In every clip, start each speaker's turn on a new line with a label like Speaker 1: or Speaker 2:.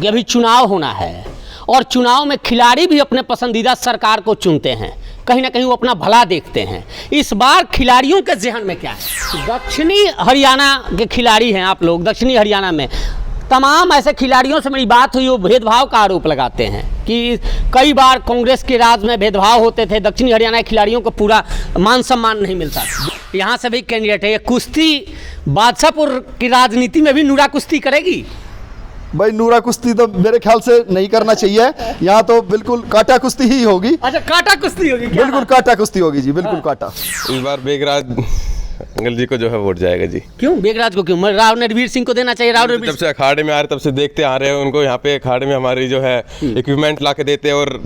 Speaker 1: कि अभी चुनाव होना है और चुनाव में खिलाड़ी भी अपने पसंदीदा सरकार को चुनते हैं, कहीं ना कहीं वो अपना भला देखते हैं। इस बार खिलाड़ियों के ज़हन में क्या है? दक्षिणी हरियाणा के खिलाड़ी हैं आप लोग, दक्षिणी हरियाणा में तमाम ऐसे खिलाड़ियों से मेरी बात हुई, वो भेदभाव का आरोप लगाते हैं कि कई बार कांग्रेस के राज में भेदभाव होते थे, दक्षिणी हरियाणा के खिलाड़ियों को पूरा मान सम्मान नहीं मिलता। यहाँ से भी कैंडिडेट है, ये कुश्ती बादशाहपुर की राजनीति में भी नूरा कुश्ती करेगी?
Speaker 2: भाई नूरा कुश्ती तो मेरे ख्याल से नहीं करना चाहिए, यहाँ तो बिल्कुल काटा कुश्ती ही होगी।
Speaker 1: अच्छा, काटा कुश्ती होगी?
Speaker 2: बिल्कुल काटा कुश्ती होगी जी, बिल्कुल काटा।
Speaker 3: इस बार बेगराज अंकल जी को जो है वोट जाएगा जी।
Speaker 1: क्यों बेगराज को? क्यों? राव नरवीर सिंह को देना चाहिए। राव नरवीर
Speaker 3: जब से अखाड़े में आ रहे तब से देखते आ रहे हैं उनको, यहाँ पे अखाड़े में हमारी जो है इक्विपमेंट ला के देते हैं और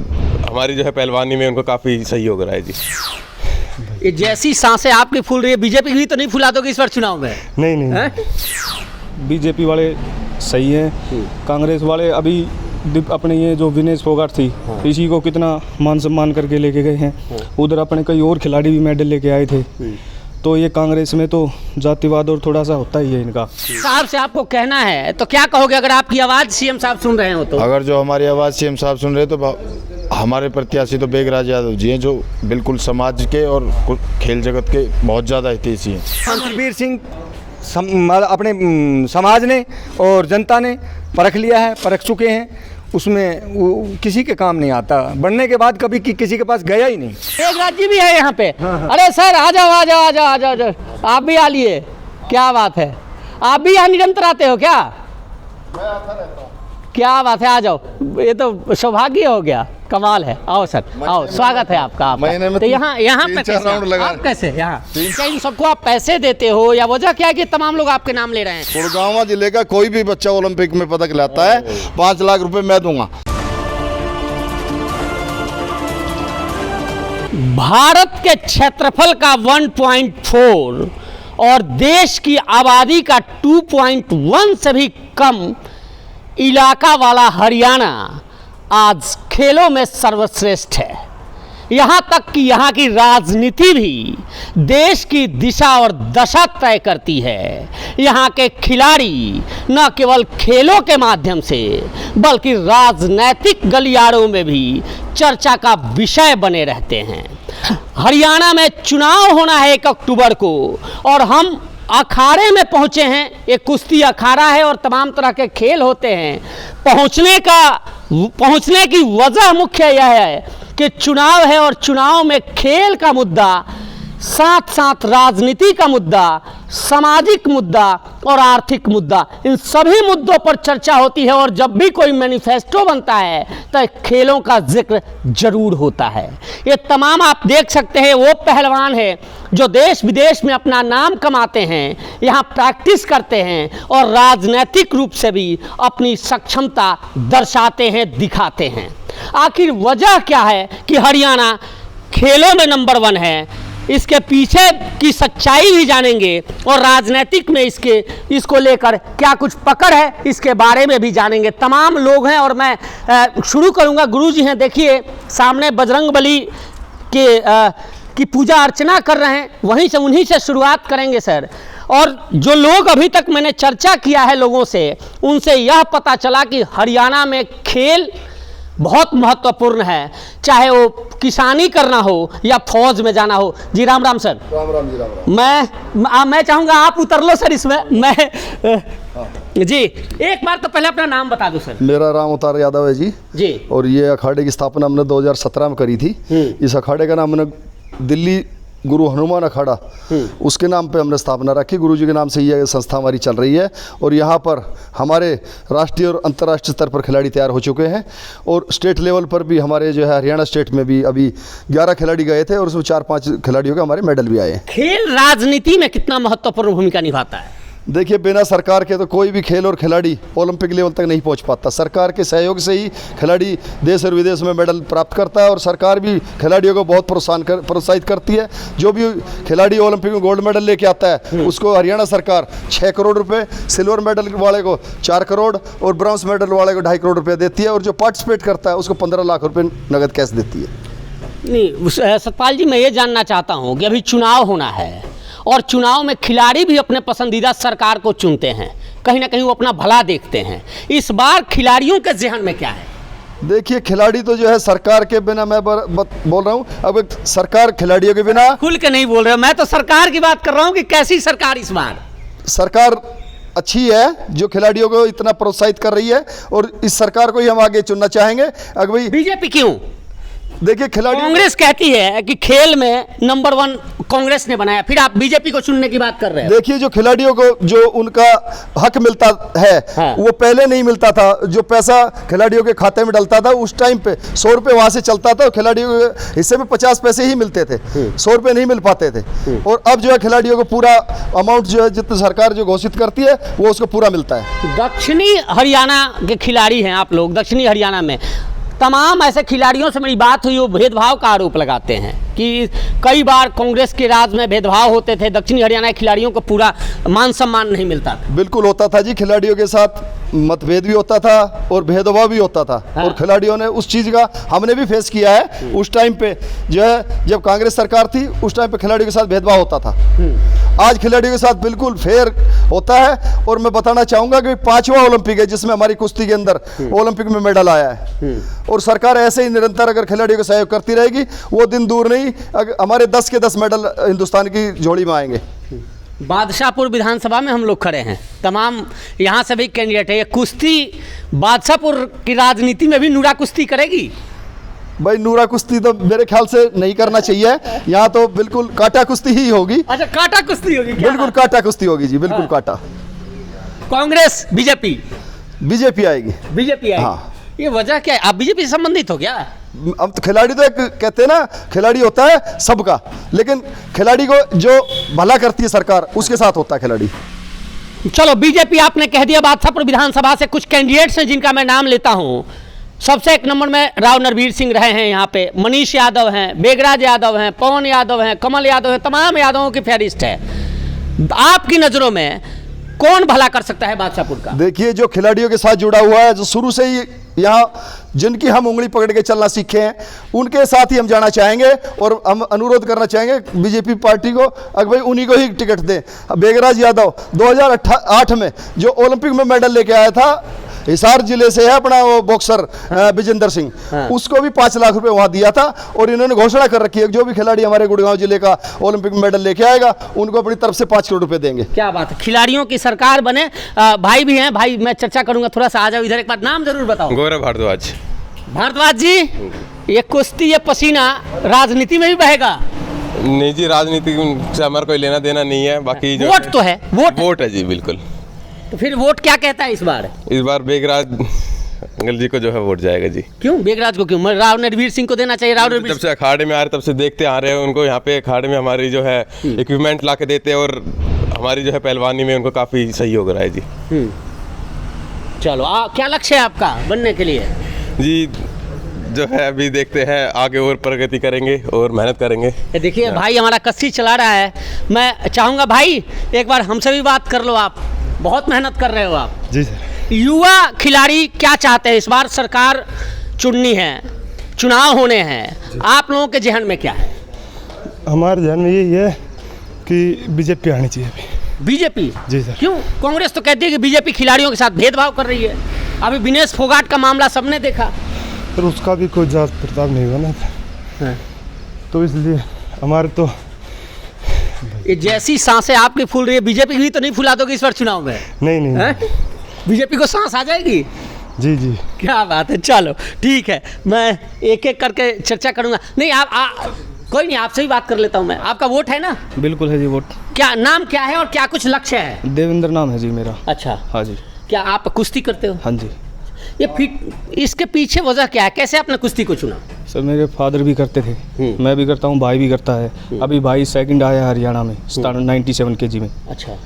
Speaker 3: हमारी जो है पहलवानी में उनको काफ़ी सहयोग रहा है जी।
Speaker 1: ये जैसी सांसें आपकी फूल रही है, बीजेपी भी तो नहीं फुला दोगे इस बार चुनाव में?
Speaker 4: नहीं, बीजेपी वाले सही हैं, कांग्रेस वाले अभी अपने ये जो विनेश फोगाट थी इसी को कितना मान सम्मान करके लेके गए हैं, उधर अपने कई और खिलाड़ी भी मेडल लेके आए थे। तो ये कांग्रेस में तो जातिवाद और थोड़ा सा होता ही है इनका।
Speaker 1: साहब से आपको कहना है तो क्या कहोगे अगर आपकी आवाज़ सीएम साहब सुन रहे हो तो?
Speaker 5: अगर जो हमारी आवाज़ सीएम साहब सुन रहे तो हमारे प्रत्याशी तो बेगराज यादव जी हैं, जो बिल्कुल समाज के और खेल जगत के बहुत ज़्यादा हितैषी हैं।
Speaker 6: रणवीर सिंह अपने समाज ने और जनता ने परख लिया है, परख चुके हैं, उसमें वो किसी के काम नहीं आता, बनने के बाद कभी किसी के पास गया ही नहीं।
Speaker 1: बेगराज जी भी है यहाँ पे। अरे सर आ जाओ आ जाओ आ जाओ आ जाओ, आप भी आ लिए, क्या बात है, आप भी यहाँ निरंतर आते हो क्या?
Speaker 2: मैं आता रहता हूँ।
Speaker 1: क्या बात है, आ जाओ, ये तो सौभाग्य हो गया, कमाल है। आओ सर आओ, स्वागत है आपका।
Speaker 2: महीने में
Speaker 1: तो यहाँ पे कैसे आप कैसे यहाँ क्या इन सबको आप पैसे देते हो या वजह क्या है कि तमाम लोग आपके नाम ले रहे हैं?
Speaker 2: गुड़गांव जिले का कोई भी बच्चा ओलंपिक में पदक लाता है 5 लाख रुपए मैं दूंगा।
Speaker 1: भारत के क्षेत्रफल का 1.4 और देश की आबादी का 2.1 से भी कम इलाका वाला हरियाणा आज खेलों में सर्वश्रेष्ठ है। यहाँ तक कि यहाँ की राजनीति भी देश की दिशा और दशा तय करती है। यहाँ के खिलाड़ी न केवल खेलों के माध्यम से बल्कि राजनैतिक गलियारों में भी चर्चा का विषय बने रहते हैं। हरियाणा में चुनाव होना है 1 अक्टूबर को और हम अखाड़े में पहुंचे हैं। एक कुश्ती अखाड़ा है और तमाम तरह के खेल होते हैं। पहुंचने की वजह मुख्य यह है कि चुनाव है और चुनाव में खेल का मुद्दा साथ साथ राजनीति का मुद्दा, सामाजिक मुद्दा और आर्थिक मुद्दा, इन सभी मुद्दों पर चर्चा होती है। और जब भी कोई मैनिफेस्टो बनता है तो खेलों का जिक्र जरूर होता है। ये तमाम आप देख सकते हैं वो पहलवान है जो देश विदेश में अपना नाम कमाते हैं, यहाँ प्रैक्टिस करते हैं और राजनीतिक रूप से भी अपनी सक्षमता दर्शाते हैं, दिखाते हैं। आखिर वजह क्या है कि हरियाणा खेलों में नंबर 1 है? इसके पीछे की सच्चाई भी जानेंगे और राजनीतिक में इसको लेकर क्या कुछ पकड़ है इसके बारे में भी जानेंगे। तमाम लोग हैं और मैं शुरू करूंगा, गुरुजी हैं, देखिए सामने बजरंगबली की पूजा अर्चना कर रहे हैं, वहीं से उन्हीं से शुरुआत करेंगे सर। और जो लोग अभी तक मैंने चर्चा किया है लोगों से, उनसे यह पता चला कि हरियाणा में खेल बहुत महत्वपूर्ण है, चाहे वो किसानी करना हो या फौज में जाना हो। जी राम राम सर।
Speaker 2: राम राम जी, राम राम।
Speaker 1: मैं चाहूँगा आप उतर लो सर इसमें। मैं जी एक बार तो पहले अपना नाम बता दो सर।
Speaker 2: मेरा राम अवतार यादव है जी। और ये अखाड़े की स्थापना हमने 2017 में करी थी। इस अखाड़े का नाम हमने दिल्ली गुरु हनुमान अखाड़ा, उसके नाम पे हमने स्थापना रखी। गुरुजी के नाम से ये संस्था हमारी चल रही है और यहाँ पर हमारे राष्ट्रीय और अंतर्राष्ट्रीय स्तर पर खिलाड़ी तैयार हो चुके हैं और स्टेट लेवल पर भी हमारे जो है हरियाणा स्टेट में भी अभी 11 खिलाड़ी गए थे और उसमें 4-5 खिलाड़ियों के हमारे मेडल भी आए हैं।
Speaker 1: खेल राजनीति में कितना महत्वपूर्ण भूमिका निभाता है?
Speaker 2: देखिए, बिना सरकार के तो कोई भी खेल और खिलाड़ी ओलंपिक लेवल तक नहीं पहुंच पाता। सरकार के सहयोग से ही खिलाड़ी देश और विदेश में मेडल प्राप्त करता है और सरकार भी खिलाड़ियों को बहुत प्रोत्साहित करती है। जो भी खिलाड़ी ओलंपिक में गोल्ड मेडल लेके आता है उसको हरियाणा सरकार 6 करोड़ रुपए, सिल्वर मेडल वाले को 4 करोड़ और ब्रॉन्ज मेडल वाले को 2.5 करोड़ रुपये देती है और जो पार्टिसिपेट करता है उसको 15 लाख रुपये नगद कैश देती है।
Speaker 1: नहीं सतपाल जी, मैं ये जानना चाहता हूँ कि अभी चुनाव होना है और चुनाव में खिलाड़ी भी अपने पसंदीदा सरकार को चुनते हैं, कहीं ना कहीं वो अपना भला देखते हैं। इस बार खिलाड़ियों के जहन में क्या है?
Speaker 2: देखिए खिलाड़ी तो जो है सरकार के बिना, मैं बोल रहा हूँ, अब एक सरकार खिलाड़ियों के बिना,
Speaker 1: खुल के नहीं बोल रहे हो, मैं तो सरकार की बात कर रहा हूँ कि कैसी सरकार इस बार?
Speaker 2: सरकार अच्छी है जो खिलाड़ियों को इतना प्रोत्साहित कर रही है, और इस सरकार को ही हम आगे चुनना चाहेंगे। अगर भाई
Speaker 1: बीजेपी क्यों?
Speaker 2: देखिए खिलाड़ी,
Speaker 1: कांग्रेस कहती है कि खेल में नंबर 1 कांग्रेस ने बनाया, फिर आप बीजेपी को चुनने की बात कर रहे हैं।
Speaker 2: देखिए जो खिलाड़ियों को जो उनका हक मिलता है,
Speaker 1: हाँ।
Speaker 2: वो पहले नहीं मिलता था। जो पैसा खिलाड़ियों के खाते में डलता था उस टाइम पे 100 रुपये वहाँ से चलता था, और खिलाड़ियों के हिस्से में 50 पैसे ही मिलते थे, 100 रुपये नहीं मिल पाते थे। और अब जो है खिलाड़ियों को पूरा अमाउंट जो है जितना सरकार जो घोषित करती है वो उसको पूरा मिलता है।
Speaker 1: दक्षिणी हरियाणा के खिलाड़ी हैं आप लोग, दक्षिणी हरियाणा में तमाम ऐसे खिलाड़ियों से मेरी बात हुई, वो भेदभाव का आरोप लगाते हैं कि कई बार कांग्रेस के राज में भेदभाव होते थे, दक्षिणी हरियाणा के खिलाड़ियों को पूरा मान सम्मान नहीं मिलता था।
Speaker 2: बिल्कुल होता था जी, खिलाड़ियों के साथ मतभेद भी होता था और भेदभाव भी होता था।
Speaker 1: हाँ।
Speaker 2: और खिलाड़ियों ने उस चीज़ का, हमने भी फेस किया है। उस टाइम पे जो है जब कांग्रेस सरकार थी उस टाइम पे खिलाड़ियों के साथ भेदभाव होता था। आज खिलाड़ियों के साथ बिल्कुल फेयर होता है। और मैं बताना चाहूँगा कि 5वां ओलंपिक है जिसमें हमारी कुश्ती के अंदर ओलंपिक में मेडल आया है। और सरकार ऐसे ही निरंतर अगर खिलाड़ियों को सहयोग करती रहेगी, वो दिन दूर नहीं, हमारे 10 के 10 मेडल हिंदुस्तान की झोली में आएंगे।
Speaker 1: बादशाहपुर विधानसभा में हम लोग खड़े हैं, तमाम यहाँ से भी कैंडिडेट है। ये कुश्ती बादशाहपुर की राजनीति में भी नूरा कुश्ती करेगी?
Speaker 2: भाई नूरा कुश्ती तो मेरे ख्याल से नहीं करना चाहिए, यहाँ तो बिल्कुल काटा कुश्ती ही होगी।
Speaker 1: अच्छा, काटा कुश्ती होगी क्या?
Speaker 2: बिल्कुल काटा कुश्ती होगी जी, बिल्कुल काटा।
Speaker 1: कांग्रेस बीजेपी?
Speaker 2: बीजेपी आएगी।
Speaker 1: बीजेपी आएगी।
Speaker 2: हाँ।
Speaker 1: ये वजह क्या है? आप बीजेपी से संबंधित हो क्या?
Speaker 2: अब तो खिलाड़ी तो एक कहते हैं ना, खिलाड़ी होता है सबका, लेकिन खिलाड़ी को जो भला करती है सरकार उसके साथ होता है खिलाड़ी।
Speaker 1: चलो बीजेपी आपने कह दिया। बादशाहपुर विधानसभा से कुछ कैंडिडेट्स हैं जिनका मैं नाम लेता हूं। सबसे 1 नंबर में राव नरवीर सिंह रहे हैं, यहाँ पे मनीष यादव हैं, बेगराज यादव हैं, पवन यादव हैं, कमल यादव हैं, तमाम यादवों की फहरिस्त है। आपकी नज़रों में कौन भला कर सकता है बादशाहपुर का?
Speaker 2: देखिए जो खिलाड़ियों के साथ जुड़ा हुआ है, जो शुरू से ही यहाँ जिनकी हम उंगली पकड़ के चलना सीखे हैं, उनके साथ ही हम जाना चाहेंगे। और हम अनुरोध करना चाहेंगे बीजेपी पार्टी को, अगर भाई उन्हीं को ही टिकट दें। बेगराज यादव 2008 में जो ओलंपिक में मेडल लेके आया था, हिसार जिले से है अपना वो बॉक्सर विजेंद्र सिंह, उसको भी 5 लाख रुपए वहाँ दिया था। और इन्होंने घोषणा कर रखी है कि जो भी खिलाड़ी हमारे गुड़गांव जिले का ओलंपिक में मेडल लेके आएगा उनको अपनी तरफ से 5 करोड़ रुपए देंगे।
Speaker 1: क्या बात है, खिलाड़ियों की सरकार बने। भाई भी हैं, भाई मैं चर्चा करूंगा, थोड़ा सा आ जाओ इधर, एक बार नाम जरूर बताओ।
Speaker 3: गौरव भारद्वाज।
Speaker 1: भारद्वाज जी, ये कुश्ती, ये पसीना राजनीति में भी बहेगा?
Speaker 3: नहीं जी, राजनीति से हमारा कोई लेना देना नहीं है। बाकी जो
Speaker 1: वोट तो है,
Speaker 3: वोट है जी, बिल्कुल।
Speaker 1: तो फिर वोट क्या कहता है इस बार?
Speaker 3: इस बार बेगराज अंकल जी को जो है वोट जाएगा जी।
Speaker 1: क्यों बेगराज को? क्यों राव नरवीर सिंह को देना चाहिए? राव नरवीर
Speaker 3: जब से अखाड़े में आ रहे तब से देखते आ रहे हैं उनको, यहाँ पे अखाड़े में हमारी जो है इक्विपमेंट ला के देते हैं, और हमारी जो है पहलवानी में उनको काफ़ी सहयोग रहा है जी।
Speaker 1: चलो क्या लक्ष्य है आपका बनने के लिए?
Speaker 3: जी जो है अभी देखते हैं, आगे और प्रगति करेंगे और मेहनत करेंगे।
Speaker 1: ये देखिए भाई हमारा कस्सी चला रहा है। मैं चाहूँगा भाई एक बार हमसे भी बात कर लो, आप बहुत मेहनत कर रहे हो आप।
Speaker 4: जी सर।
Speaker 1: युवा खिलाड़ी क्या चाहते हैं? इस बार सरकार चुननी है, चुनाव होने हैं, आप लोगों के जहन में क्या है?
Speaker 4: हमारे ध्यान में यही है कि बीजेपी आनी चाहिए अभी।
Speaker 1: बीजेपी?
Speaker 4: जी सर।
Speaker 1: क्यों? कांग्रेस तो कहती है कि बीजेपी खिलाड़ियों के साथ भेदभाव कर रही है। अभी विनेश फोगाट का मामला सबने देखा।
Speaker 4: पर उसका भी कोई जांच पड़ताल नहीं हुआ ना था, तो इसलिए हमारे तो
Speaker 1: ये जैसी सांसें आपकी फूल रही है, बीजेपी भी तो नहीं फुला दोगे इस बार चुनाव में?
Speaker 4: नहीं।
Speaker 1: बीजेपी को सांस आ जाएगी?
Speaker 4: जी जी।
Speaker 1: क्या बात है। चलो ठीक है, मैं एक एक करके चर्चा करूंगा। नहीं कोई नहीं, आपसे भी बात कर लेता हूं मैं। आपका वोट है ना?
Speaker 4: बिल्कुल है जी वोट।
Speaker 1: क्या नाम क्या है और क्या कुछ लक्ष्य है?
Speaker 4: देवेंद्र नाम है जी मेरा।
Speaker 1: अच्छा।
Speaker 4: हाँ जी।
Speaker 1: क्या आप कुश्ती करते हो?
Speaker 4: हाँ जी।
Speaker 1: ये इसके पीछे वजह क्या है? कैसे आपने कुश्ती को चुना?
Speaker 4: सर मेरे फादर भी करते थे, मैं भी करता हूँ, भाई भी करता है। अभी भाई 2nd आया हरियाणा में 97 kg में।
Speaker 1: अच्छा।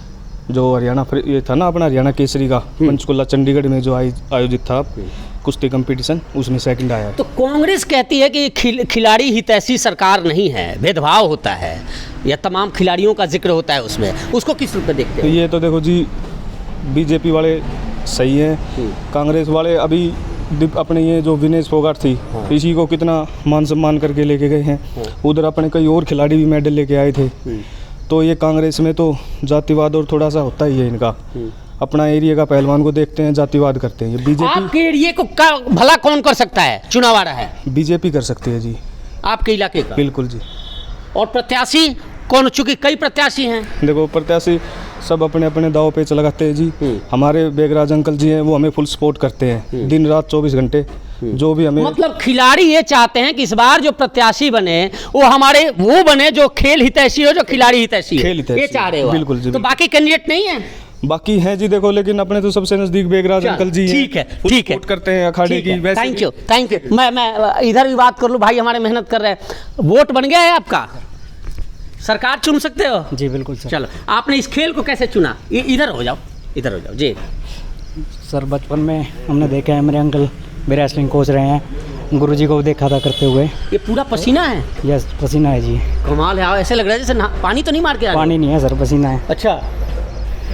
Speaker 4: जो हरियाणा ये था ना अपना हरियाणा केसरी का पंचकुला चंडीगढ़ में जो आयोजित था कुश्ती कंपटीशन, उसमें 2nd आया।
Speaker 1: तो कांग्रेस कहती है कि खिलाड़ी हितैषी सरकार नहीं है, भेदभाव होता है, या तमाम खिलाड़ियों का जिक्र होता है उसमें, उसको किस रूप में देखते
Speaker 4: हैं? ये तो देखो जी, बीजेपी वाले सही हैं, कांग्रेस वाले अभी अपने ये जो विनेश फोगाट थी, इसी को कितना मान सम्मान करके लेके गए हैं। उधर अपने कई और खिलाड़ी भी मेडल लेके आए थे। तो ये कांग्रेस में तो जातिवाद और थोड़ा सा होता ही है इनका। अपना एरिया का पहलवान को देखते हैं, जातिवाद करते हैं। ये बीजेपी
Speaker 1: आपके एरिया को भला कौन कर सकता है? चुनाव आ रहा है,
Speaker 4: बीजेपी कर सकती है जी।
Speaker 1: आपके इलाके का?
Speaker 4: बिल्कुल जी।
Speaker 1: और प्रत्याशी कौन? चूंकि कई प्रत्याशी हैं।
Speaker 4: देखो प्रत्याशी सब अपने अपने दाव पे लगाते हैं जी। हमारे बेगराज अंकल जी हैं, वो हमें फुल सपोर्ट करते हैं, दिन रात 24 घंटे जो भी हमें।
Speaker 1: मतलब खिलाड़ी ये चाहते हैं कि इस बार जो प्रत्याशी बने वो हमारे वो बने जो खेल हितैषी हो, जो खिलाड़ी हितैषी हो,
Speaker 4: खेल हितैषी।
Speaker 1: ये चाह रहे हो?
Speaker 4: बिल्कुल जी,
Speaker 1: तो बाकी कैंडिडेट नहीं है?
Speaker 4: बाकी हैं जी देखो, लेकिन अपने तो सबसे नजदीक बेगराज अंकल जी हैं।
Speaker 1: ठीक है,
Speaker 4: फुल
Speaker 1: ठीक है।
Speaker 4: सपोर्ट करते हैं अखाड़े की। वैसे
Speaker 1: थैंक यू, थैंक यू। मैं इधर भी बात कर लूँ, भाई हमारे मेहनत कर रहे हैं। वोट बन गया है आपका, सरकार चुन सकते हो?
Speaker 7: जी बिल्कुल सर।
Speaker 1: चलो, आपने इस खेल को कैसे चुना? इधर हो जाओ, इधर हो जाओ जी।
Speaker 7: सर बचपन में हमने देखा है, मेरे अंकल मेरे रेसलिंग कोच रहे हैं, गुरुजी को देखा था करते हुए।
Speaker 1: ये पूरा पसीना है?
Speaker 7: यस पसीना है जी।
Speaker 1: कमाल है, ऐसे लग रहा है जैसे पानी तो नहीं मार के आ रहे हो?
Speaker 7: पानी नहीं है सर, पसीना है।
Speaker 1: अच्छा,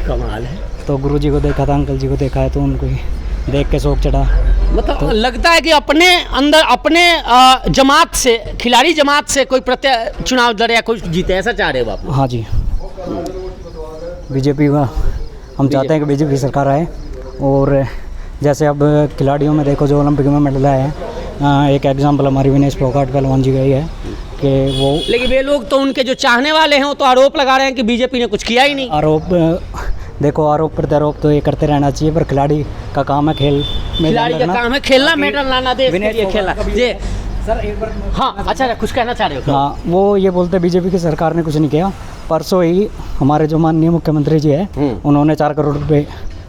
Speaker 1: कमाल है।
Speaker 7: तो गुरुजी को देखा था, अंकल जी को देखा है, तो उनको ही देख के शौक चढ़ा।
Speaker 1: मतलब लगता है कि अपने अंदर अपने जमात से, खिलाड़ी जमात से कोई चुनाव लड़े या कोई जीते, ऐसा चाह रहे हो आप?
Speaker 7: हाँ जी, बीजेपी का हम चाहते हैं कि बीजेपी सरकार आए। और जैसे अब खिलाड़ियों में देखो जो ओलंपिक में मेडल आए हैं, एक एग्जाम्पल हमारी विनेश फोगाट पहलवान जी का ही है कि वो।
Speaker 1: लेकिन वे लोग तो उनके जो चाहने वाले हैं वो तो आरोप लगा रहे हैं कि बीजेपी ने कुछ किया ही नहीं।
Speaker 7: आरोप देखो, आरोप प्रत्यारोप तो ये करते रहना चाहिए, पर खिलाड़ी का काम है खेल में
Speaker 1: खिलाड़ी का काम है खेलना, मेडल लाना, देश के लिए खेलना। जी
Speaker 7: सर एक बार।
Speaker 1: हाँ, अच्छा कुछ कहना चाह रहे हो?
Speaker 7: हाँ, वो ये बोलते बीजेपी की सरकार ने कुछ नहीं किया। परसों ही हमारे जो माननीय मुख्यमंत्री जी हैं, उन्होंने 4 करोड़ रुपए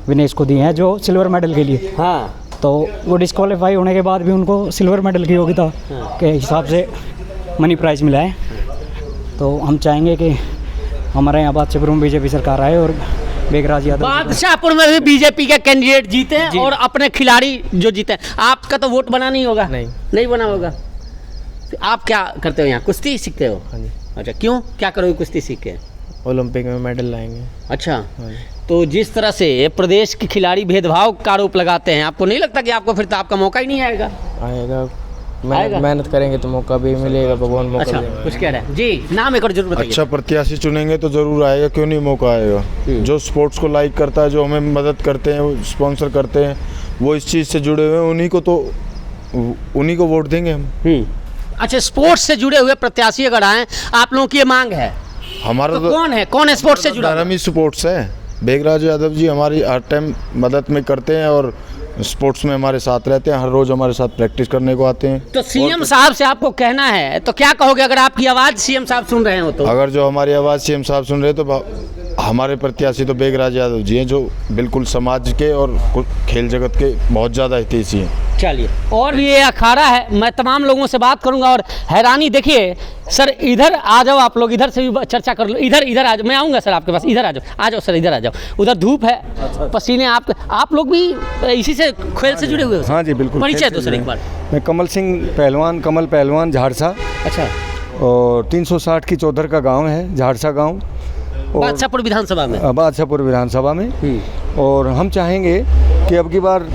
Speaker 7: विनेश को दिए हैं जो सिल्वर मेडल के लिए।
Speaker 1: हाँ,
Speaker 7: तो वो डिस्क्वालीफाई होने के बाद भी उनको सिल्वर मेडल की योग्यता के हिसाब से मनी प्राइज मिला है। तो हम चाहेंगे कि हमारे यहाँ बादशाहपुर में बीजेपी सरकार आए और बेगराज यादव।
Speaker 1: बादशाहपुर में भी बीजेपी के कैंडिडेट जीते हैं और अपने खिलाड़ी जो जीते हैं। आपका तो वोट बना नहीं होगा? नहीं बना होगा। तो आप क्या करते हो यहाँ? कुश्ती सीखते हो?
Speaker 8: हाँ जी।
Speaker 1: अच्छा, क्यों, क्या करोगे कुश्ती सीख के?
Speaker 8: ओलंपिक में मेडल लाएंगे।
Speaker 1: अच्छा, तो जिस तरह से प्रदेश के खिलाड़ी भेदभाव का आरोप लगाते हैं, आपको नहीं लगता कि आपको फिर तो आपका मौका ही नहीं आएगा?
Speaker 8: आएगा, मेहनत करेंगे तो मौका भी मिलेगा, भगवान मौका
Speaker 1: अच्छा,
Speaker 8: देंगे।
Speaker 1: कुछ कह रहे हैं जी? नाम एक और जरूर बताइए।
Speaker 5: अच्छा प्रत्याशी चुनेंगे तो ज़रूर आएगा, क्यों नहीं मौका आएगा। जो स्पोर्ट्स को लाइक करता है, जो हमें मदद करते हैं, स्पॉन्सर करते हैं, वो इस चीज़ से जुड़े हुए हैं, उन्हीं को वोट देंगे हम।
Speaker 1: अच्छा, स्पोर्ट्स से जुड़े हुए प्रत्याशी अगर आए, आप लोगों की ये मांग है?
Speaker 5: हमारा
Speaker 1: तो कौन है स्पोर्ट्स से जुड़ा?
Speaker 5: धर्म ही स्पोर्ट्स है। बेगराज यादव जी हमारी हर टाइम मदद में करते हैं और स्पोर्ट्स में हमारे साथ रहते हैं, हर रोज हमारे साथ प्रैक्टिस करने को आते हैं।
Speaker 1: तो सीएम साहब से आपको कहना है तो क्या कहोगे अगर आपकी आवाज़ सीएम साहब सुन रहे हो तो?
Speaker 5: अगर जो हमारी आवाज़ सीएम साहब सुन रहे हैं तो हमारे प्रत्याशी तो बेगराज यादव जी हैं, जो बिल्कुल समाज के और खेल जगत के बहुत ज़्यादा हितैषी हैं।
Speaker 1: चलिए, और भी ये अखाड़ा है, मैं तमाम लोगों से बात करूंगा और हैरानी देखिए। सर इधर आ जाओ, आप लोग इधर से भी चर्चा कर लो। इधर आ जाओ, मैं आऊँगा सर आपके पास। इधर आ जाओ सर, इधर आ जाओ। उधर धूप है, पसीने आप लोग भी इसी से खेल से जुड़े हुए हो?
Speaker 6: हाँ जी बिल्कुल।
Speaker 1: परिचय दो सर एक बार।
Speaker 6: मैं कमल पहलवान झाड़सा।
Speaker 1: अच्छा,
Speaker 6: और 360 की चौधर का गांव है झाड़सा गांव,
Speaker 1: बादशाहपुर विधानसभा में।
Speaker 6: बादशाहपुर विधानसभा में। और हम चाहेंगे कि अब की बार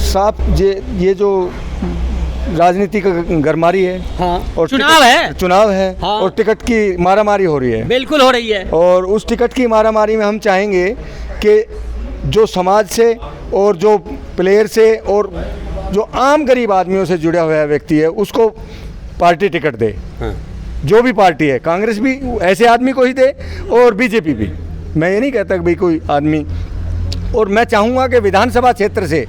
Speaker 6: साफ ये जो राजनीति का गरमारी है।
Speaker 1: हाँ,
Speaker 6: और
Speaker 1: चुनाव है। हाँ।
Speaker 6: और टिकट की मारामारी हो रही है।
Speaker 1: बिल्कुल हो रही है।
Speaker 6: और उस टिकट की मारामारी में हम चाहेंगे कि जो समाज से और जो प्लेयर से और जो आम गरीब आदमियों से जुड़ा हुआ व्यक्ति है उसको पार्टी टिकट दे।
Speaker 1: हाँ।
Speaker 6: जो भी पार्टी है, कांग्रेस भी ऐसे आदमी को ही दे और बीजेपी भी। मैं ये नहीं कहता कि भाई कोई आदमी। और मैं चाहूँगा कि विधानसभा क्षेत्र से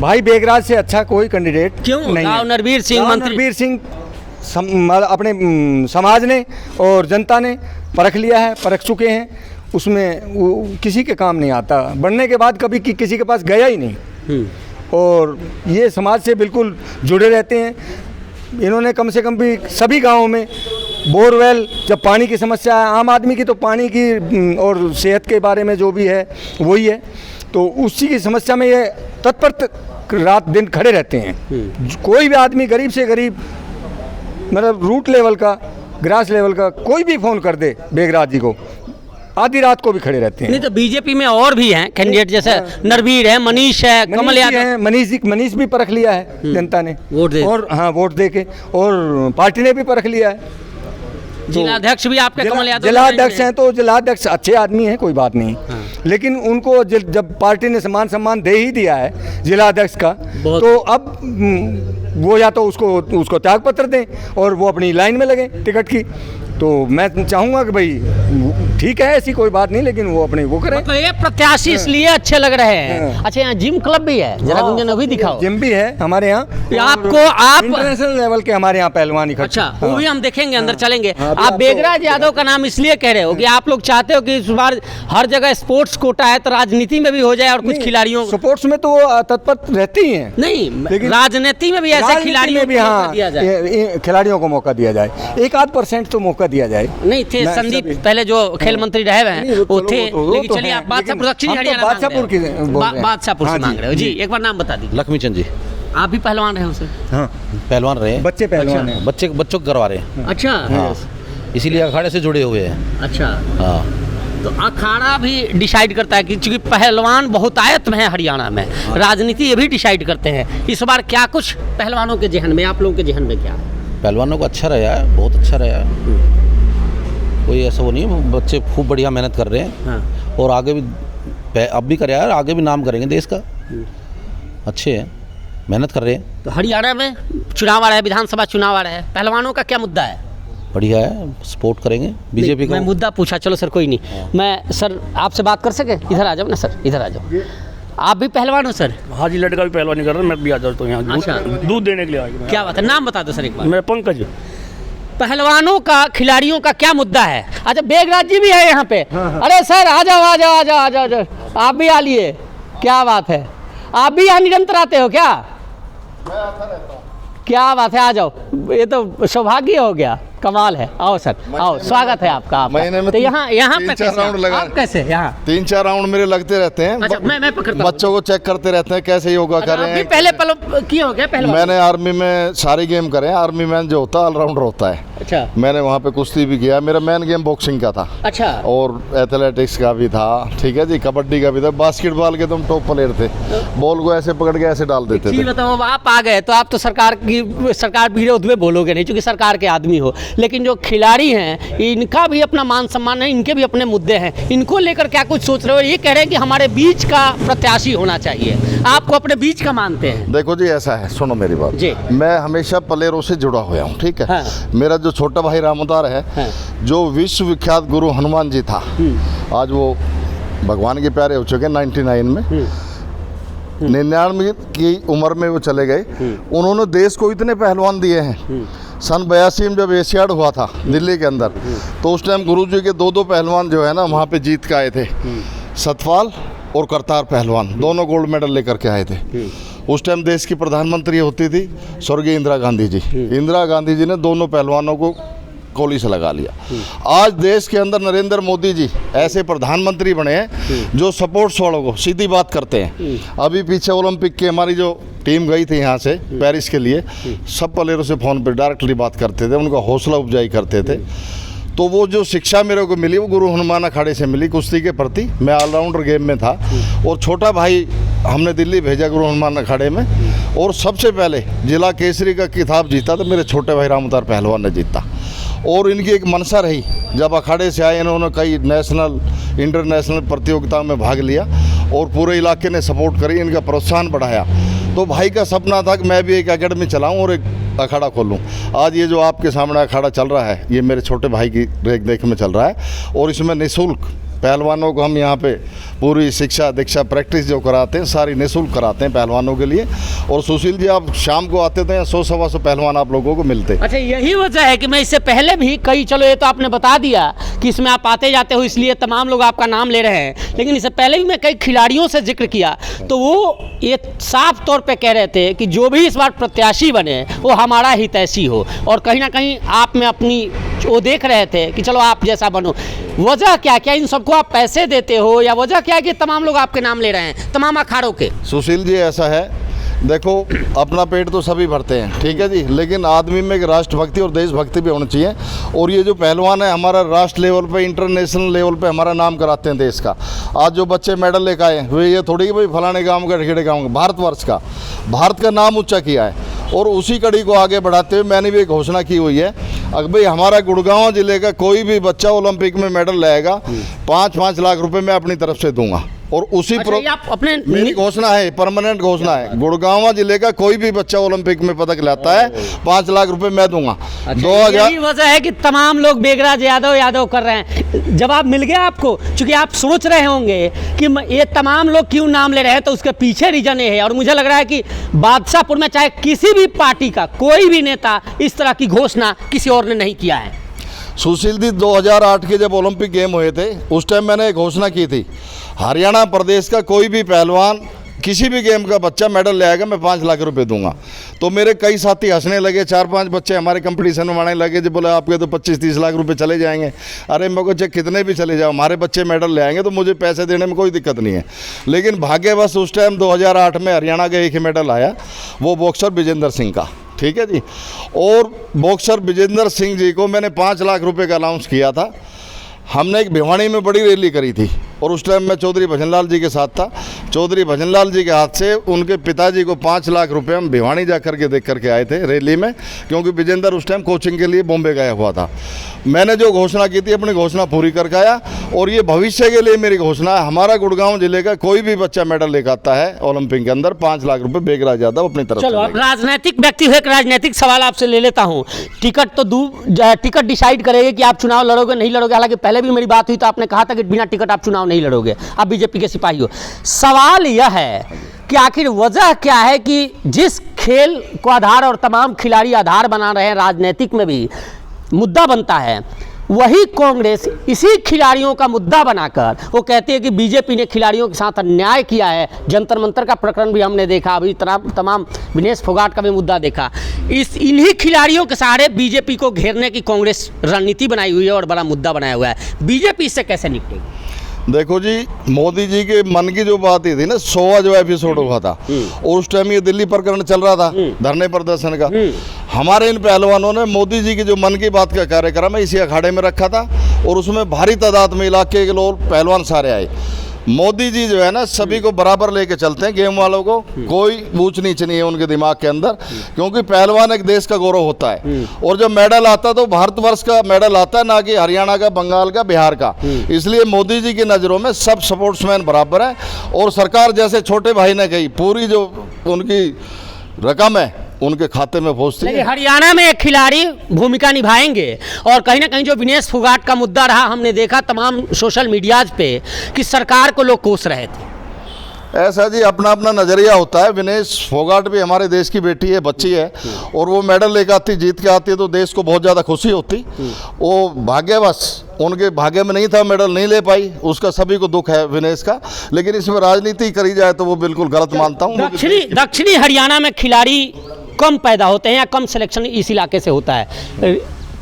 Speaker 6: भाई बेगराज से अच्छा कोई कैंडिडेट
Speaker 1: क्यों
Speaker 6: नहीं है।
Speaker 1: नरवीर सिंह मंत्री,
Speaker 6: नरवीर सिंह अपने समाज ने और जनता ने परख लिया है, परख चुके हैं। उसमें वो किसी के काम नहीं आता, बनने के बाद कभी किसी के पास गया ही नहीं। और ये समाज से बिल्कुल जुड़े रहते हैं। इन्होंने कम से कम भी सभी गांवों में बोरवेल, जब पानी की समस्या है आम आदमी की, तो पानी की और सेहत के बारे में जो भी है वही है, तो उसी की समस्या में ये तत्पर रात दिन खड़े रहते हैं। कोई भी आदमी गरीब से गरीब, मतलब रूट लेवल का, ग्रास लेवल का, कोई भी फ़ोन कर दे बेगराज जी को, आधी रात को भी खड़े रहते हैं।
Speaker 1: नहीं तो बीजेपी में और भी हैं कैंडिडेट, जैसे नरवीर है, मनीष है, कमल यादव
Speaker 6: है। मनीष भी परख लिया है जनता ने,
Speaker 1: वोट दे।
Speaker 6: और हाँ वोट दे के, और पार्टी ने भी परख लिया है।
Speaker 1: जिलाध्यक्ष भी आपके कमल यादव
Speaker 6: जिलाध्यक्ष हैं तो जिलाध्यक्ष अच्छे आदमी हैं, कोई बात नहीं। लेकिन उनको जब पार्टी ने सम्मान दे ही दिया है जिलाध्यक्ष का, तो अब वो या तो उसको त्याग पत्र दें और वो अपनी लाइन में लगे टिकट की। तो मैं चाहूँगा कि भाई ठीक है, ऐसी कोई बात नहीं, लेकिन वो अपने वो करें।
Speaker 1: तो ये प्रत्याशी इसलिए अच्छे लग रहे हैं। अच्छा, यहाँ जिम क्लब भी है, जरा गुंजन अभी दिखाओ।
Speaker 6: जिम भी है हमारे यहाँ,
Speaker 1: आप
Speaker 6: इंटरनेशनल लेवल के हमारे यहाँ पहलवान इकट्ठे।
Speaker 1: अच्छा, वो भी हम देखेंगे, अंदर चलेंगे। आप बेगराज यादव का नाम इसलिए कह रहे हो कि आप लोग चाहते हो कि इस बार हर जगह स्पोर्ट्स कोटा है तो राजनीति में भी हो जाए और कुछ खिलाड़ियों
Speaker 6: स्पोर्ट्स में तो वो तत्पर रहती हैं,
Speaker 1: नहीं, राजनीति में भी ऐसे खिलाड़ियों
Speaker 6: भी, हाँ, खिलाड़ियों को मौका दिया जाए, 1-8% तो मौका दिया जाए।
Speaker 1: नहीं थे संदीप पहले जो खेल मंत्री रहे हैं वो थे, लेकिन चलिए आप बादशाहपुर बादशाहपुर से मांग रहे हो जी। एक बार नाम बता दीजिए।
Speaker 9: लक्ष्मी चंद जी।
Speaker 1: आप भी पहलवान रहे हो सर?
Speaker 9: हाँ, पहलवान रहे हैं।
Speaker 6: बच्चे पहलवान हैं,
Speaker 9: बच्चों को करवा रहे हैं।
Speaker 1: अच्छा,
Speaker 9: हाँ, इसीलिए अखाड़े से जुड़े हुए हैं।
Speaker 1: अच्छा,
Speaker 9: हाँ,
Speaker 1: तो अखाड़ा भी डिसाइड करता है कि चूंकि पहलवान बहुतायत में है हरियाणा में, राजनीति ये भी डिसाइड करते हैं। इस बार क्या कुछ पहलवानों के जहन में, आप लोगों के जहन में क्या है?
Speaker 9: पहलवानों को अच्छा रहा है, बहुत अच्छा रहा है, कोई ऐसा वो नहीं है। बच्चे खूब बढ़िया मेहनत कर रहे हैं। हाँ। और आगे भी अब भी करे यार, आगे भी नाम करेंगे देश का। अच्छे हैं, मेहनत कर रहे हैं।
Speaker 1: तो हरियाणा में चुनाव आ रहा है, विधानसभा चुनाव आ रहा है, पहलवानों का क्या मुद्दा है?
Speaker 9: बढ़िया है, सपोर्ट करेंगे बीजेपी को।
Speaker 1: मैं मुद्दा पूछा, चलो सर कोई नहीं। हाँ। मैं सर आपसे बात कर सके? इधर आ जाओ ना सर, इधर आ जाओ। आप भी पहलवान हो सर?
Speaker 10: हाँ जी, लड़का भी पहलवानी कर रहा है, मैं भी आ जाता हूँ यहाँ।
Speaker 1: अच्छा,
Speaker 10: दूध देने के लिए आ गया।
Speaker 1: क्या बात है, नाम बता दो सर एक बार।
Speaker 10: मैं पंकज।
Speaker 1: पहलवानों का, खिलाड़ियों का क्या मुद्दा है? अच्छा, बेगराज जी भी है यहाँ पे। अरे सर आ जाओ आ जाओ आ जाओ आ जाओ, आप भी आ लिए, क्या बात है। आप भी यहाँ निरंतर आते हो क्या?
Speaker 2: मैं आता रहता हूँ।
Speaker 1: क्या बात है, आ जाओ, ये तो सौभाग्य हो गया, कमाल है। आओ सर, आओ, स्वागत है आपका।
Speaker 2: महीने में
Speaker 1: तो यहाँ पे
Speaker 2: 3-4 राउंड लगा,
Speaker 1: आप कैसे यहाँ
Speaker 2: 3-4 राउंड मेरे लगते रहते हैं।
Speaker 1: अच्छा, मैं पकड़ता हूँ।
Speaker 2: बच्चों को चेक करते रहते हैं कैसे योगा कर रहे हैं।
Speaker 1: पहले किए हो क्या पहले?
Speaker 2: मैंने आर्मी में सारे गेम करे हैं। आर्मी मैन जो होता है ऑलराउंडर होता है।
Speaker 1: अच्छा,
Speaker 2: मैंने वहाँ पे कुश्ती भी किया। मेरा मेन गेम बॉक्सिंग का था।
Speaker 1: अच्छा,
Speaker 2: और एथलेटिक्स का भी था, ठीक है जी, कबड्डी का भी था, बास्केटबॉल के तुम टॉप प्लेयर थे। बॉल को ऐसे पकड़ के ऐसे डाल देते थे।
Speaker 1: बताओ, आप आ गए तो आप तो सरकार विरोध में बोलोगे नहीं, क्योंकि सरकार के आदमी हो। लेकिन जो खिलाड़ी हैं, इनका भी अपना मान सम्मान है, इनके भी अपने मुद्दे हैं। इनको लेकर क्या कुछ सोच रहे हो? ये कह रहे हैं कि हमारे बीच का प्रत्याशी होना चाहिए, आपको अपने बीच का मानते हैं?
Speaker 2: देखो जी, ऐसा है, सुनो मेरी बात जी। मैं हमेशा प्लेयरों से जुड़ा हुआ हूँ, ठीक है। हाँ। मेरा जो छोटा भाई रामोदार है, हाँ, जो विश्वविख्यात गुरु हनुमान जी था, आज वो भगवान के प्यारे हो चुके 99 में। 99 की उम्र में वो चले गए। उन्होंने देश को इतने पहलवान दिए हैं। सन 82 में जब एशियाड हुआ था दिल्ली के अंदर, तो उस टाइम गुरुजी के 2 पहलवान जो है ना वहाँ पे जीत के आए थे। सतपाल और करतार पहलवान, दोनों गोल्ड मेडल लेकर के आए थे। उस टाइम देश की प्रधानमंत्री होती थी स्वर्गीय इंदिरा गांधी जी। इंदिरा गांधी जी ने दोनों पहलवानों को कोली से लगा लिया। आज देश के अंदर नरेंद्र मोदी जी ऐसे प्रधानमंत्री बने हैं जो सपोर्ट्स वालों को सीधी बात करते हैं। अभी पीछे ओलंपिक की हमारी जो टीम गई थी यहाँ से पेरिस के लिए, सब प्लेयरों से फ़ोन पर डायरेक्टली बात करते थे, उनका हौसला उपजाई करते थे। तो वो जो शिक्षा मेरे को मिली वो गुरु हनुमान अखाड़े से मिली कुश्ती के प्रति। मैं ऑलराउंडर गेम में था और छोटा भाई हमने दिल्ली भेजा गुरु हनुमान अखाड़े में, और सबसे पहले जिला केसरी का खिताब जीता तो मेरे छोटे भाई रामोदार पहलवान ने जीता। और इनकी एक मनसा रही, जब अखाड़े से आए इन्होंने कई नेशनल इंटरनेशनल प्रतियोगिताओं में भाग लिया और पूरे इलाके ने सपोर्ट करी, इनका प्रोत्साहन बढ़ाया। तो भाई का सपना था कि मैं भी एक एकेडमी चलाऊं और एक अखाड़ा खोलूं। आज ये जो आपके सामने अखाड़ा चल रहा है, ये मेरे छोटे भाई की देख में चल रहा है, और इसमें निःशुल्क पहलवानों को हम यहाँ पे पूरी शिक्षा दीक्षा प्रैक्टिस जो कराते हैं सारी निःशुल्क कराते हैं पहलवानों के लिए। और सुशील जी, आप शाम को आते थे, 100-125 पहलवान आप लोगों को मिलते।
Speaker 1: अच्छा, यही वजह है कि मैं इससे पहले भी कई, चलो ये तो आपने बता दिया कि इसमें आप आते जाते हो इसलिए तमाम लोग आपका नाम ले रहे हैं, लेकिन इससे पहले भी मैं कई खिलाड़ियों से जिक्र किया तो वो ये साफ तौर पर कह रहे थे कि जो भी इस बार प्रत्याशी बने वो हमारा हितैषी हो, और कहीं ना कहीं आप में अपनी वो देख रहे थे कि चलो आप जैसा बनो। वजह क्या क्या इन सबको आप पैसे देते हो, या वजह क्या है कि तमाम लोग आपके नाम ले रहे हैं तमाम अखाड़ों के?
Speaker 2: सुशील जी, ऐसा है, देखो अपना पेट तो सभी भरते हैं, ठीक है जी, लेकिन आदमी में एक राष्ट्रभक्ति और देशभक्ति भी होनी चाहिए। और ये जो पहलवान है हमारा राष्ट्र लेवल पे, इंटरनेशनल लेवल पे हमारा नाम कराते हैं देश का। आज जो बच्चे मेडल लेकर आए वे ये थोड़ी कि भाई फलाने गांव का ढिकेड़े गाँव का, भारतवर्ष का, भारत का नाम ऊंचा किया है। और उसी कड़ी को आगे बढ़ाते हुए मैंने भी एक घोषणा की हुई है अगर भाई हमारा गुड़गांव जिले का कोई भी बच्चा ओलंपिक में मेडल लाएगा 5-5 लाख रुपए मैं अपनी तरफ से दूंगा। और उसी
Speaker 1: अच्छा, ये आप अपने
Speaker 2: मेरी घोषणा है, परमानेंट घोषणा है, गुड़गांव जिले का कोई भी बच्चा ओलंपिक में पदक लाता है 5 लाख रुपए मैं दूंगा।
Speaker 1: अच्छा, यही वजह है कि तमाम लोग बेगराज यादव कर रहे हैं। जवाब मिल गया आपको, क्योंकि आप सोच रहे होंगे कि ये तमाम लोग क्यों नाम ले रहे हैं, तो उसके पीछे रीजन ये है। और मुझे लग रहा है कि बादशाहपुर में चाहे किसी भी पार्टी का कोई भी नेता इस तरह की घोषणा किसी और ने नहीं किया है।
Speaker 2: सुशील जी 2008 के जब ओलंपिक गेम हुए थे उस टाइम मैंने घोषणा की थी, हरियाणा प्रदेश का कोई भी पहलवान किसी भी गेम का बच्चा मेडल ले आएगा मैं 5 लाख रुपए दूंगा। तो मेरे कई साथी हंसने लगे, 4-5 बच्चे हमारे कंपटीशन में आने लगे जो बोले आपके तो 25-30 लाख रुपए चले जाएंगे। अरे मेरे को चाहे कितने भी चले जाओ, हमारे बच्चे मेडल ले आएंगे तो मुझे पैसे देने में कोई दिक्कत नहीं है। लेकिन भाग्यवश उस टाइम 2008 में हरियाणा का एक ही मेडल आया, वो बॉक्सर विजेंद्र सिंह का, ठीक है जी। और बॉक्सर विजेंद्र सिंह जी को मैंने 5 लाख रुपए का अनाउंस किया था। हमने एक भिवानी में बड़ी रैली करी थी और उस टाइम मैं चौधरी भजनलाल जी के साथ था। चौधरी भजनलाल जी के हाथ से उनके पिताजी को 5 लाख रुपए हम भिवानी जा करके देख करके आए थे रैली में, क्योंकि विजेंद्र उस टाइम कोचिंग के लिए बॉम्बे गया हुआ था। मैंने जो घोषणा की थी अपनी घोषणा पूरी करके आया, और ये भविष्य के लिए मेरी घोषणा है, हमारा गुड़गांव जिले का कोई भी बच्चा मेडल लेकर आता है ओलंपिक के अंदर 5 लाख रुपए बेगराज यादव अपनी तरफ।
Speaker 1: चलो अब राजनीतिक व्यक्ति है, एक राजनीतिक सवाल आपसे ले लेता हूँ। टिकट डिसाइड करेंगे कि आप चुनाव लड़ोगे नहीं लड़ोगे। हालांकि पहले भी मेरी बात हुई तो आपने कहा था कि बिना टिकट आप चुनाव नहीं लड़ोगे, आप बीजेपी के सिपाही हो। सवाल यह है कि आखिर वजह क्या है कि जिस खेल को आधार और तमाम खिलाड़ी आधार बना रहे हैं, राजनीतिक में भी मुद्दा बनता है, वही कांग्रेस इसी खिलाड़ियों का मुद्दा बनाकर वो कहती है कि बीजेपी ने खिलाड़ियों के साथ अन्याय किया है। जंतर मंतर का प्रकरण भी हमने देखा, अभी तमाम विनेश फोगाट का भी मुद्दा देखा। इन्हीं खिलाड़ियों के सहारे बीजेपी को घेरने की कांग्रेस रणनीति बनाई हुई है और बड़ा मुद्दा बनाया हुआ है। बीजेपी इससे कैसे निपटेगी?
Speaker 2: देखो जी, मोदी जी के मन की जो बात थी ना, 100वां जो एपिसोड हुआ था और उस टाइम ये दिल्ली प्रकरण चल रहा था धरने प्रदर्शन का, हमारे इन पहलवानों ने मोदी जी की जो मन की बात का कार्यक्रम है इसी अखाड़े में रखा था और उसमें भारी तादाद में इलाके के लोग पहलवान सारे आए। मोदी जी जो है ना सभी को बराबर लेके चलते हैं, गेम वालों को कोई ऊंच नीच नहीं है उनके दिमाग के अंदर, क्योंकि पहलवान एक देश का गौरव होता है। और जब मेडल आता है तो भारतवर्ष का मेडल आता है, ना कि हरियाणा का, बंगाल का, बिहार का। इसलिए मोदी जी की नज़रों में सब स्पोर्ट्समैन बराबर है। और सरकार जैसे छोटे भाई ने कही, पूरी जो उनकी रकम है उनके खाते में पहुंचती है।
Speaker 1: हरियाणा में एक खिलाड़ी भूमिका निभाएंगे और कहीं ना कहीं जो विनेश फोगाट का मुद्दा रहा, हमने देखा तमाम सोशल मीडियाज पे कि सरकार को लोग कोस रहे थे।
Speaker 2: ऐसा जी अपना अपना नज़रिया होता है। विनेश फोगाट भी हमारे देश की बेटी है, बच्ची है, और वो मेडल लेकर आती, जीत के आती है तो देश को बहुत ज़्यादा खुशी होती। वो भाग्यवश उनके भाग्य में नहीं था, मेडल नहीं ले पाई, उसका सभी को दुख है विनेश का। लेकिन इसमें राजनीति करी जाए तो वो बिल्कुल गलत मानता हूँ।
Speaker 1: दक्षिणी हरियाणा में खिलाड़ी कम पैदा होते हैं या कम सिलेक्शन इस इलाके से होता है,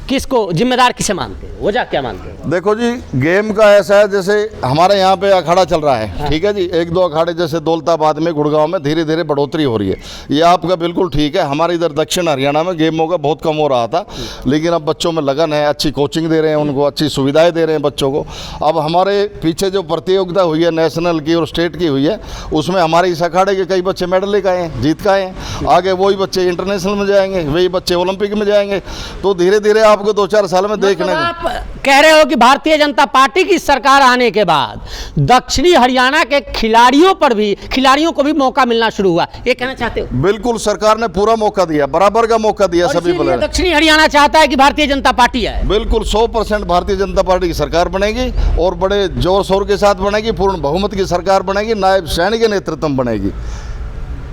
Speaker 1: किसको जिम्मेदार किसे मानते हैं, वजह क्या मानते हैं?
Speaker 2: देखो जी, गेम का ऐसा है, जैसे हमारे यहाँ पे अखाड़ा चल रहा है, ठीक है जी, 1-2 अखाड़े जैसे दौलताबाद में, गुड़गांव में धीरे धीरे बढ़ोतरी हो रही है, ये आपका बिल्कुल ठीक है। हमारे इधर दक्षिण हरियाणा में गेमों का बहुत कम हो रहा था, लेकिन अब बच्चों में लगन है, अच्छी कोचिंग दे रहे हैं उनको, अच्छी सुविधाएं दे रहे हैं बच्चों को। अब हमारे पीछे जो प्रतियोगिता हुई है नेशनल की और स्टेट की हुई है, उसमें हमारे इस अखाड़े के कई बच्चे मेडल लेकर आए हैं, जीत के आए हैं। आगे वही बच्चे इंटरनेशनल में जाएंगे, वही बच्चे ओलंपिक में जाएंगे। तो धीरे धीरे आपको 2-4 साल में देखने को।
Speaker 1: आप कह रहे हो कि भारतीय जनता पार्टी की सरकार आने के बाद दक्षिणी हरियाणा के खिलाड़ियों को भी मौका मिलना शुरू हुआ, ये कहना चाहते हो?
Speaker 2: बिल्कुल, सरकार ने पूरा मौका दिया, बराबर का मौका दिया सभी प्लेयर।
Speaker 1: दक्षिणी हरियाणा चाहता है कि भारतीय जनता पार्टी है,
Speaker 2: बिल्कुल 100% भारतीय जनता पार्टी की सरकार बनेगी और बड़े जोर शोर के साथ बनेगी, पूर्ण बहुमत की सरकार बनेगी, नायब सैनी के नेतृत्व में बनेगी।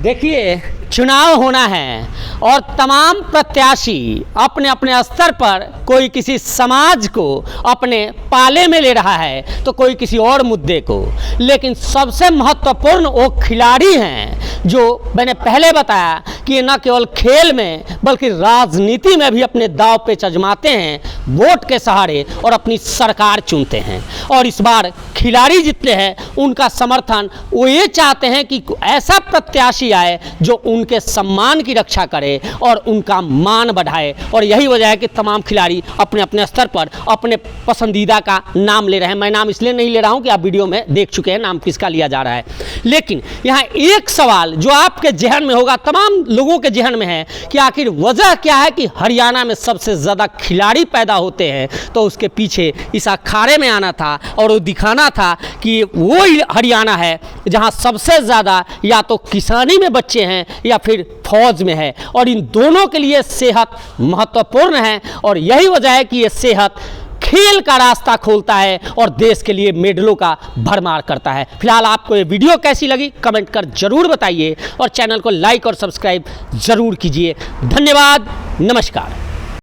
Speaker 1: देखिए, चुनाव होना है और तमाम प्रत्याशी अपने अपने स्तर पर, कोई किसी समाज को अपने पाले में ले रहा है तो कोई किसी और मुद्दे को, लेकिन सबसे महत्वपूर्ण वो खिलाड़ी हैं जो मैंने पहले बताया कि न केवल खेल में बल्कि राजनीति में भी अपने दांव पे आजमाते हैं, वोट के सहारे, और अपनी सरकार चुनते हैं। और इस बार खिलाड़ी जितने हैं उनका समर्थन वो ये चाहते हैं कि ऐसा प्रत्याशी आए जो उनके सम्मान की रक्षा करे और उनका मान बढ़ाए। और यही वजह है कि तमाम खिलाड़ी अपने अपने स्तर पर अपने पसंदीदा का नाम ले रहे हैं। मैं नाम इसलिए नहीं ले रहा हूं कि आप वीडियो में देख चुके हैं नाम किसका लिया जा रहा है, लेकिन यहाँ एक सवाल जो आपके जहन में होगा, तमाम लोगों के जहन में है कि आखिर वजह क्या है कि हरियाणा में सबसे ज़्यादा खिलाड़ी पैदा होते हैं। तो उसके पीछे इस अखाड़े में आना था और वो दिखाना था कि वो हरियाणा है जहां सबसे ज़्यादा या तो किसानी में बच्चे हैं या फिर फौज में है, और इन दोनों के लिए सेहत महत्वपूर्ण है। और यही वजह है कि ये सेहत खेल का रास्ता खोलता है और देश के लिए मेडलों का भरमार करता है। फिलहाल आपको ये वीडियो कैसी लगी कमेंट कर जरूर बताइए और चैनल को लाइक और सब्सक्राइब जरूर कीजिए। धन्यवाद, नमस्कार।